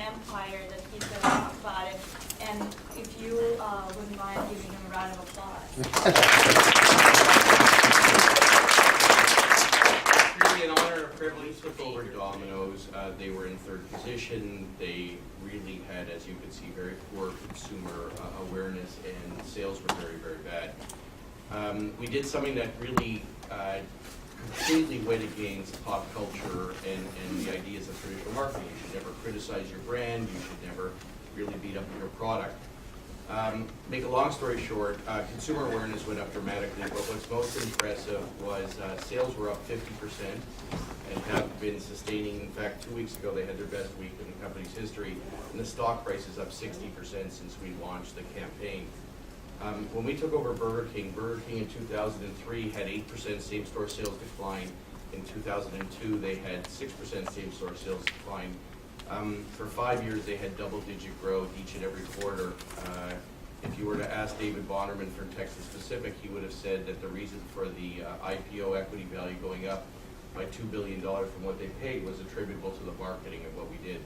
empire that he's going to talk about it. And if you wouldn't mind giving him a round of applause. Really an honor and a privilege to took over Domino's. They were in third position. They really had, as you could see, very poor consumer awareness, and sales were very, very bad. We did something that really completely went against pop culture and the ideas of traditional marketing. You should never criticize your brand. You should never really beat up your product. Make a long story short, consumer awareness went up dramatically, but what's most impressive was sales were up 50% and have been sustaining. In fact, 2 weeks ago they had their best week in the company's history, and the stock price is up 60% since we launched the campaign. When we took over Burger King in 2003 had 8% same-store sales decline. In 2002 they had 6% same-store sales decline. For 5 years, they had double-digit growth each and every quarter. If you were to ask David Bonnerman from Texas Pacific, he would have said that the reason for the IPO equity value going up by $2 billion from what they paid was attributable to the marketing of what we did.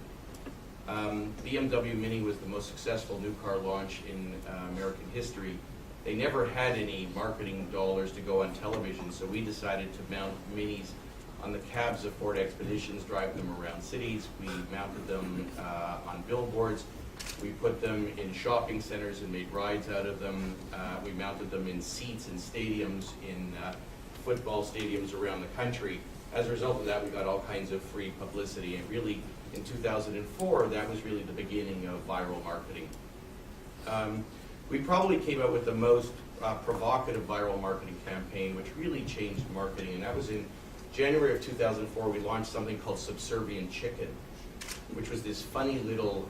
BMW Mini was the most successful new car launch in American history. They never had any marketing dollars to go on television, so we decided to mount Minis on the cabs of Ford Expeditions, drive them around cities. We mounted them on billboards. We put them in shopping centers and made rides out of them. We mounted them in seats in stadiums, in football stadiums around the country. As a result of that, we got all kinds of free publicity. And really, in 2004, that was really the beginning of viral marketing. We probably came out with the most provocative viral marketing campaign, which really changed marketing, and that was in January of 2004, we launched something called Subservient Chicken, which was this funny little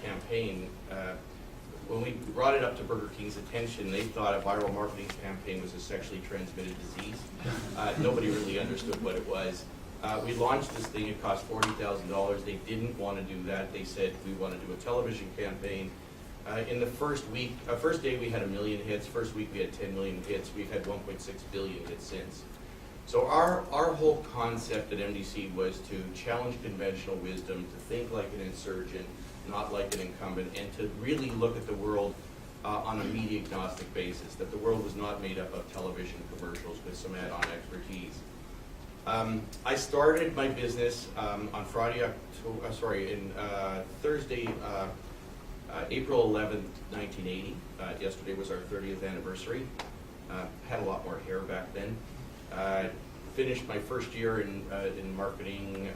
campaign. When we brought it up to Burger King's attention, they thought a viral marketing campaign was a sexually transmitted disease. Nobody really understood what it was. We launched this thing, it cost $40,000. They didn't want to do that. They said, we want to do a television campaign. In the first day we had 1 million hits. First week we had 10 million hits. We've had 1.6 billion hits since. So our whole concept at MDC was to challenge conventional wisdom, to think like an insurgent, not like an incumbent, and to really look at the world on a media agnostic basis, that the world was not made up of television commercials with some add-on expertise. I started my business on Thursday, April 11th, 1980. Yesterday was our 30th anniversary. Had a lot more hair back then. Finished my first year in marketing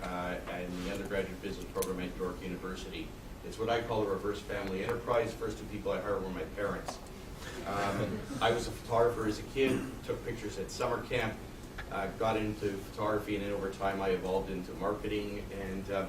and the undergraduate business program at York University. It's what I call a reverse family enterprise. First two people I hired were my parents. I was a photographer as a kid, took pictures at summer camp, got into photography, and then over time I evolved into marketing. And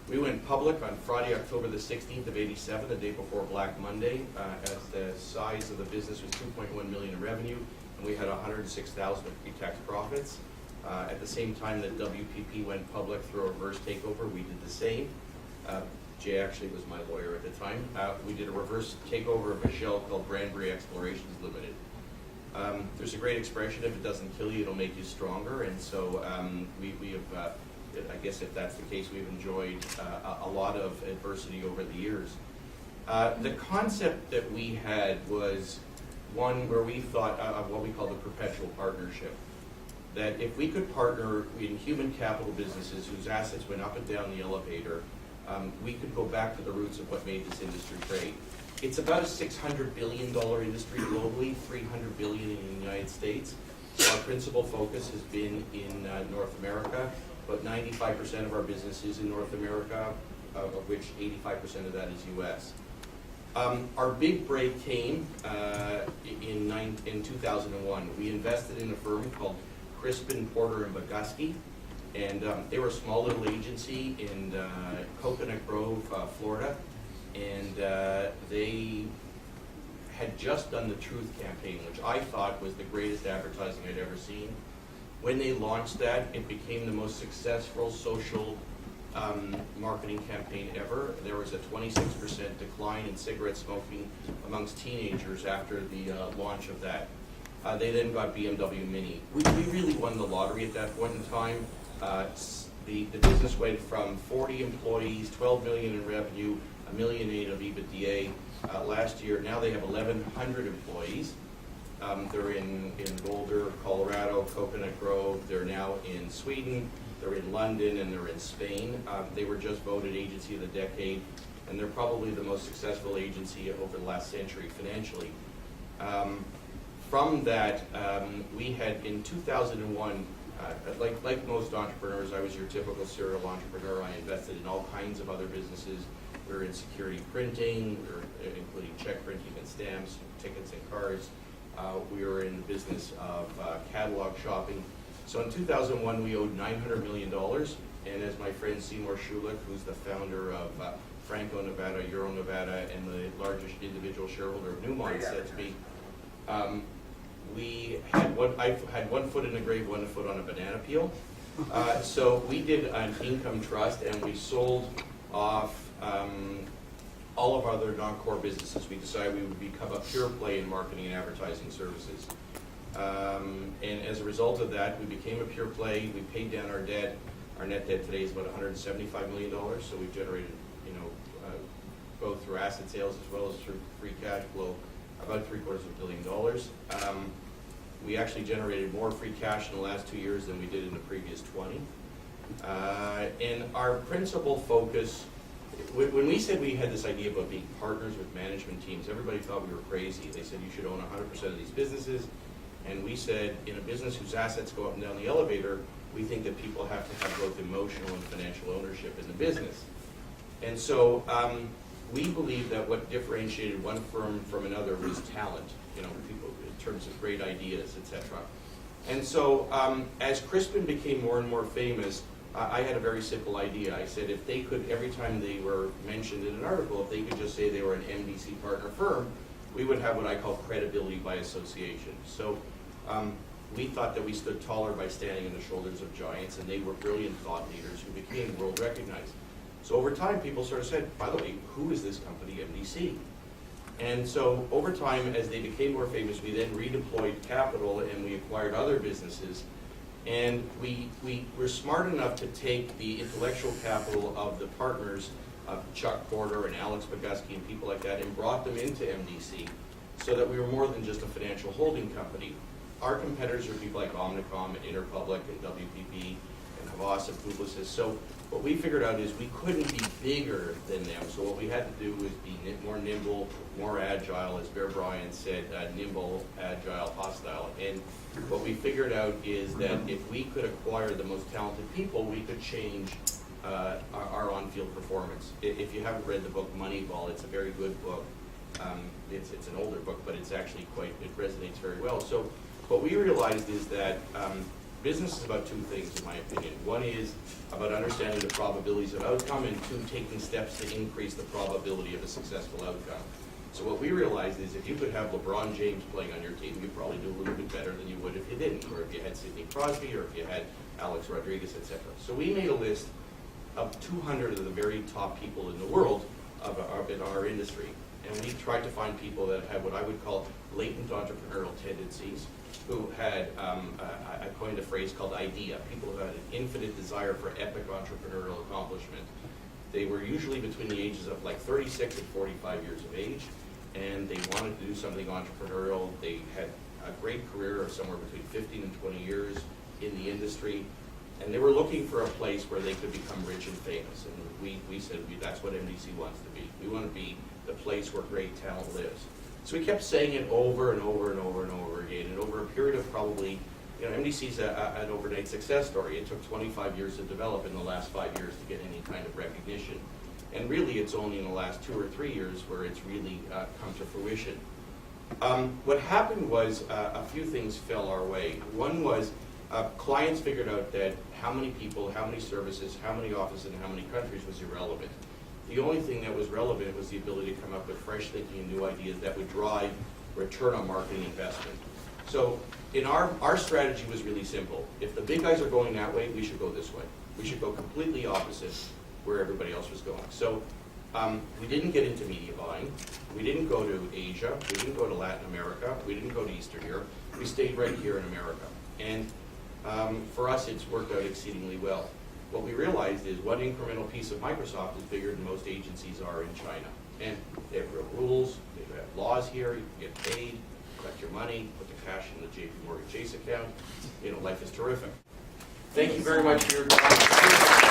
we went public on Friday, October the 16th of '87, the day before Black Monday, as the size of the business was 2.1 million in revenue. We had 106,000 of pre-tax profits. At the same time that WPP went public through a reverse takeover, we did the same. Jay actually was my lawyer at the time. We did a reverse takeover of a shell called Brandbury Explorations Limited. There's a great expression, if it doesn't kill you, it'll make you stronger. And so we have, I guess if that's the case, we've enjoyed a lot of adversity over the years. The concept that we had was one where we thought of what we call the perpetual partnership. That if we could partner in human capital businesses whose assets went up and down the elevator, we could go back to the roots of what made this industry great. It's about a $600 billion industry globally, $300 billion in the United States. Our principal focus has been in North America, but 95% of our business is in North America, of which 85% of that is US. Our big break came in 2001. We invested in a firm called Crispin, Porter & Bogusky, and they were a small little agency in Coconut Grove, Florida, and they had just done the Truth campaign, which I thought was the greatest advertising I'd ever seen. When they launched that, it became the most successful social marketing campaign ever. There was a 26% decline in cigarette smoking amongst teenagers after the launch of that. They then got BMW Mini. We really won the lottery at that point in time. the business went from 40 employees, 12 million in revenue, $1.8 million of EBITDA last year. Now they have 1,100 employees. They're in Boulder, Colorado, Coconut Grove. They're now in Sweden. They're in London, and they're in Spain. They were just voted Agency of the Decade, and they're probably the most successful agency over the last century financially. From that, we had in 2001, like most entrepreneurs, I was your typical serial entrepreneur. I invested in all kinds of other businesses. We were in security printing, we were including check printing and stamps, tickets and cards. We were in the business of catalog shopping. So in 2001, we owed $900 million. And as my friend Seymour Schulich, who's the founder of Franco-Nevada, Euro-Nevada, and the largest individual shareholder of Newmont, said to me, I had one foot in the grave, one foot on a banana peel. So we did an income trust, and we sold off all of our other non-core businesses. We decided we would become a pure play in marketing and advertising services. And as a result of that, we became a pure play. We paid down our debt. Our net debt today is about $175 million. So we've generated, both through asset sales as well as through free cash flow, about $750 million. We actually generated more free cash in the last 2 years than we did in the previous 20. And our principal focus, when we said we had this idea about being partners with management teams, everybody thought we were crazy. They said you should own 100% of these businesses. And we said, in a business whose assets go up and down the elevator, we think that people have to have both emotional and financial ownership in the business. And so we believe that what differentiated one firm from another was talent, people in terms of great ideas, etc. And so as Crispin became more and more famous, I had a very simple idea. I said if they could, every time they were mentioned in an article, if they could just say they were an MDC partner firm, we would have what I call credibility by association. So we thought that we stood taller by standing on the shoulders of giants, and they were brilliant thought leaders who became world recognized. So over time, people sort of said, by the way, who is this company, MDC? And so over time, as they became more famous, we then redeployed capital and we acquired other businesses. And we were smart enough to take the intellectual capital of the partners, Chuck Porter and Alex Bogusky and people like that, and brought them into MDC so that we were more than just a financial holding company. Our competitors are people like Omnicom and Interpublic and WPP and Havas and Publicis. So what we figured out is we couldn't be bigger than them. So what we had to do was be more nimble, more agile, as Bear Bryant said, nimble, agile, hostile. And what we figured out is that if we could acquire the most talented people, we could change our on-field performance. If you haven't read the book Moneyball, it's a very good book. It's an older book, but it's actually it resonates very well. So what we realized is that business is about two things, in my opinion. One is about understanding the probabilities of outcome, and two, taking steps to increase the probability of a successful outcome. So what we realized is if you could have LeBron James playing on your team, you'd probably do a little bit better than you would if you didn't, or if you had Sidney Crosby, or if you had Alex Rodriguez, etc. So we made a list of 200 of the very top people in the world in our industry. And we tried to find people that had what I would call latent entrepreneurial tendencies, who had, I coined a phrase called idea, people who had an infinite desire for epic entrepreneurial accomplishment. They were usually between the ages of like 36 and 45 years of age, and they wanted to do something entrepreneurial. They had a great career of somewhere between 15 and 20 years in the industry, and they were looking for a place where they could become rich and famous. And we said that's what MDC wants to be. We want to be the place where great talent lives. So we kept saying it over and over and over and over again, and over a period of probably, MDC's an overnight success story. It took 25 years to develop in the last 5 years to get any kind of recognition. And really, it's only in the last 2 or 3 years where it's really come to fruition. What happened was a few things fell our way. One was clients figured out that how many people, how many services, how many offices, and how many countries was irrelevant. The only thing that was relevant was the ability to come up with fresh thinking and new ideas that would drive return on marketing investment. So in our strategy was really simple. If the big guys are going that way, we should go this way. We should go completely opposite where everybody else was going. So we didn't get into media buying. We didn't go to Asia. We didn't go to Latin America. We didn't go to Eastern Europe. We stayed right here in America. And for us, it's worked out exceedingly well. what we realized is one incremental piece of Microsoft is bigger than most agencies are in China. And they have real rules, they have laws here, you can get paid, collect your money, put the cash in the JP Morgan Chase account. You know, life is terrific. Thank you very much for your time.